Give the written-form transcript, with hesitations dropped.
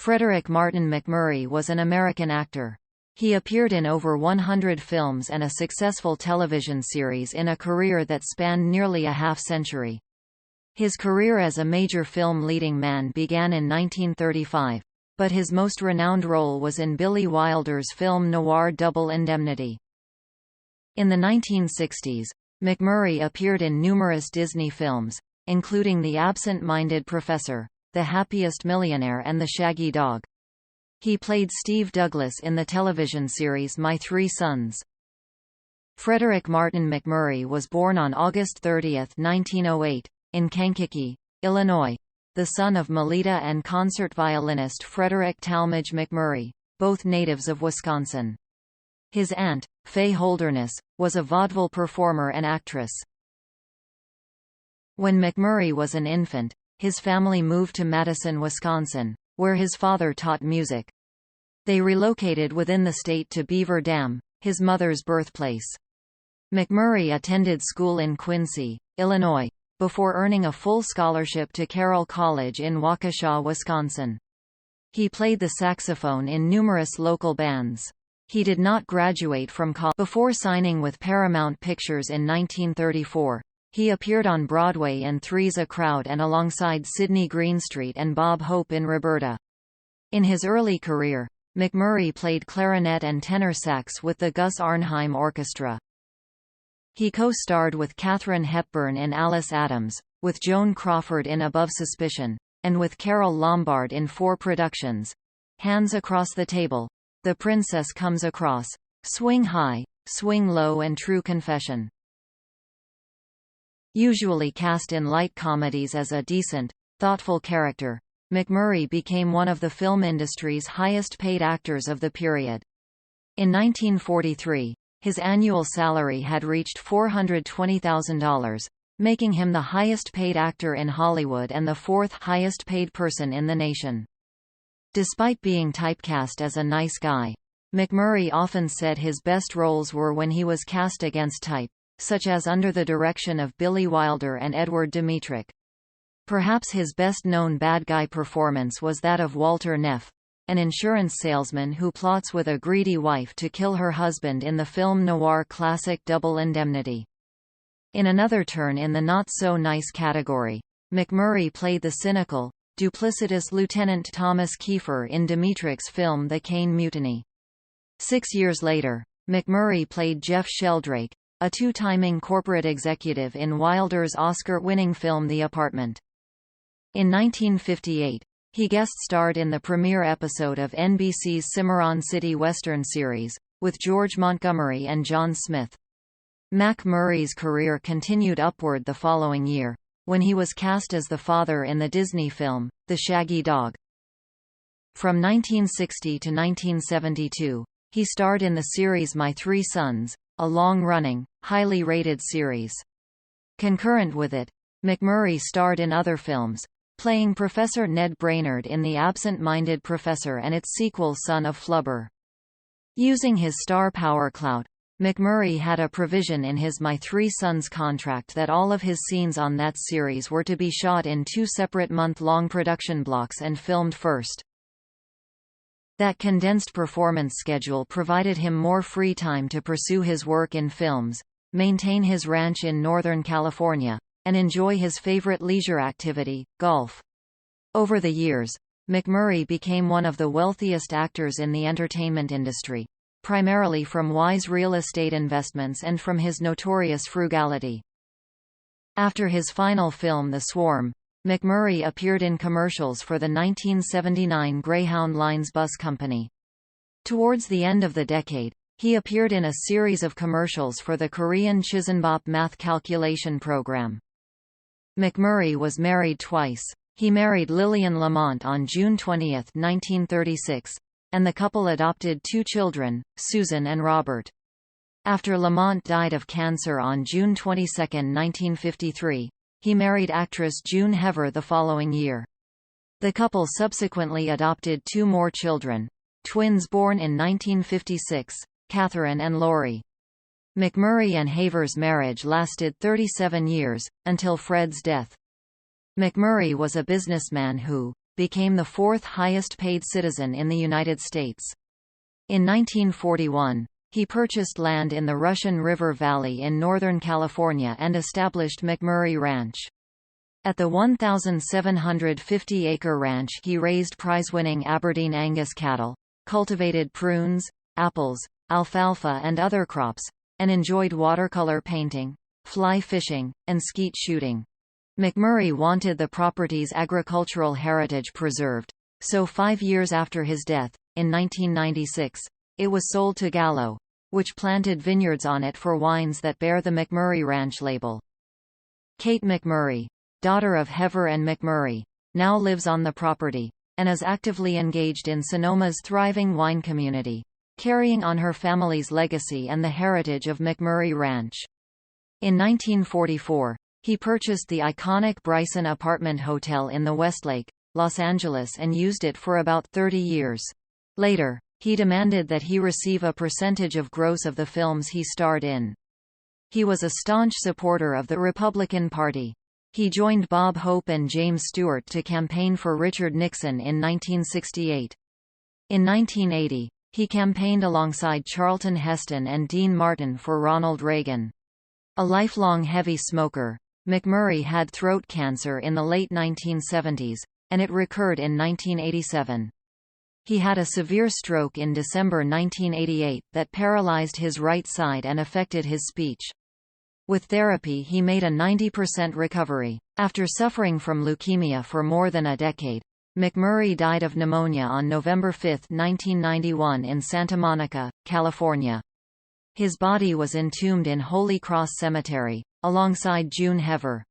Frederick Martin MacMurray was an American actor. He appeared in over 100 films and a successful television series in a career that spanned nearly a half-century. His career as a major film leading man began in 1935, but his most renowned role was in Billy Wilder's film noir Double Indemnity. In the 1960s, MacMurray appeared in numerous Disney films, including The Absent-Minded Professor, The Happiest Millionaire and The Shaggy Dog. He played Steve Douglas in the television series My Three Sons. Frederick Martin MacMurray was born on August 30, 1908, in Kankakee, Illinois, the son of Melita and concert violinist Frederick Talmadge MacMurray, both natives of Wisconsin. His aunt, Fay Holderness, was a vaudeville performer and actress. When MacMurray was an infant, his family moved to Madison, Wisconsin, where his father taught music. They relocated within the state to Beaver Dam, his mother's birthplace. MacMurray attended school in Quincy, Illinois, before earning a full scholarship to Carroll College in Waukesha, Wisconsin. He played the saxophone in numerous local bands. He did not graduate from college before signing with Paramount Pictures in 1934. He appeared on Broadway in Three's a Crowd and alongside Sidney Greenstreet and Bob Hope in Roberta. In his early career, MacMurray played clarinet and tenor sax with the Gus Arnheim Orchestra. He co-starred with Katharine Hepburn in Alice Adams, with Joan Crawford in Above Suspicion, and with Carole Lombard in 4 productions: Hands Across the Table, The Princess Comes Across, Swing High, Swing Low and True Confession. Usually cast in light comedies as a decent, thoughtful character, MacMurray became one of the film industry's highest-paid actors of the period. In 1943, his annual salary had reached $420,000, making him the highest-paid actor in Hollywood and the 4th highest-paid person in the nation. Despite being typecast as a nice guy, MacMurray often said his best roles were when he was cast against type, such as under the direction of Billy Wilder and Edward Dmytryk. Perhaps his best-known bad guy performance was that of Walter Neff, an insurance salesman who plots with a greedy wife to kill her husband in the film noir classic Double Indemnity. In another turn in the not-so-nice category, MacMurray played the cynical, duplicitous Lieutenant Thomas Kiefer in Dmytryk's film The Caine Mutiny. 6 years later, MacMurray played Jeff Sheldrake, a 2-timing corporate executive in Wilder's Oscar-winning film The Apartment. In 1958, he guest-starred in the premiere episode of NBC's Cimarron City Western series, with George Montgomery and John Smith. MacMurray's career continued upward the following year, when he was cast as the father in the Disney film, The Shaggy Dog. From 1960 to 1972, he starred in the series My Three Sons, a long-running, highly rated series. Concurrent with it, MacMurray starred in other films, playing Professor Ned Brainerd in The Absent-Minded Professor and its sequel Son of Flubber. Using his star power clout, MacMurray had a provision in his My Three Sons contract that all of his scenes on that series were to be shot in 2 separate month-long production blocks and filmed first. That condensed performance schedule provided him more free time to pursue his work in films, maintain his ranch in Northern California, and enjoy his favorite leisure activity, golf. Over the years, MacMurray became one of the wealthiest actors in the entertainment industry, primarily from wise real estate investments and from his notorious frugality. After his final film The Swarm, MacMurray appeared in commercials for the 1979 Greyhound Lines Bus Company. Towards the end of the decade, he appeared in a series of commercials for the Korean Chisenbop math calculation program. MacMurray was married twice. He married Lillian Lamont on June 20, 1936, and the couple adopted 2 children, Susan and Robert. After Lamont died of cancer on June 22, 1953, he married actress June Hever the following year. The couple subsequently adopted 2 more children, twins born in 1956, Catherine and Laurie. MacMurray and Haver's marriage lasted 37 years, until Fred's death. MacMurray was a businessman who, became the fourth highest-paid citizen in the United States. In 1941, he purchased land in the Russian River Valley in Northern California and established MacMurray Ranch. At the 1,750-acre ranch he raised prize-winning Aberdeen Angus cattle, cultivated prunes, apples, alfalfa and other crops, and enjoyed watercolor painting, fly fishing, and skeet shooting. MacMurray wanted the property's agricultural heritage preserved, so 5 years after his death, in 1996, it was sold to Gallo, which planted vineyards on it for wines that bear the MacMurray Ranch label. Kate MacMurray, daughter of Hever and MacMurray, now lives on the property, and is actively engaged in Sonoma's thriving wine community, carrying on her family's legacy and the heritage of MacMurray Ranch. In 1944, he purchased the iconic Bryson Apartment Hotel in the Westlake, Los Angeles and used it for about 30 years. Later, he demanded that he receive a percentage of gross of the films he starred in. He was a staunch supporter of the Republican Party. He joined Bob Hope and James Stewart to campaign for Richard Nixon in 1968. In 1980, he campaigned alongside Charlton Heston and Dean Martin for Ronald Reagan. A lifelong heavy smoker, MacMurray had throat cancer in the late 1970s, and it recurred in 1987. He had a severe stroke in December 1988 that paralyzed his right side and affected his speech. With therapy he made a 90% recovery. After suffering from leukemia for more than a decade, MacMurray died of pneumonia on November 5, 1991 in Santa Monica, California. His body was entombed in Holy Cross Cemetery, alongside June Hever.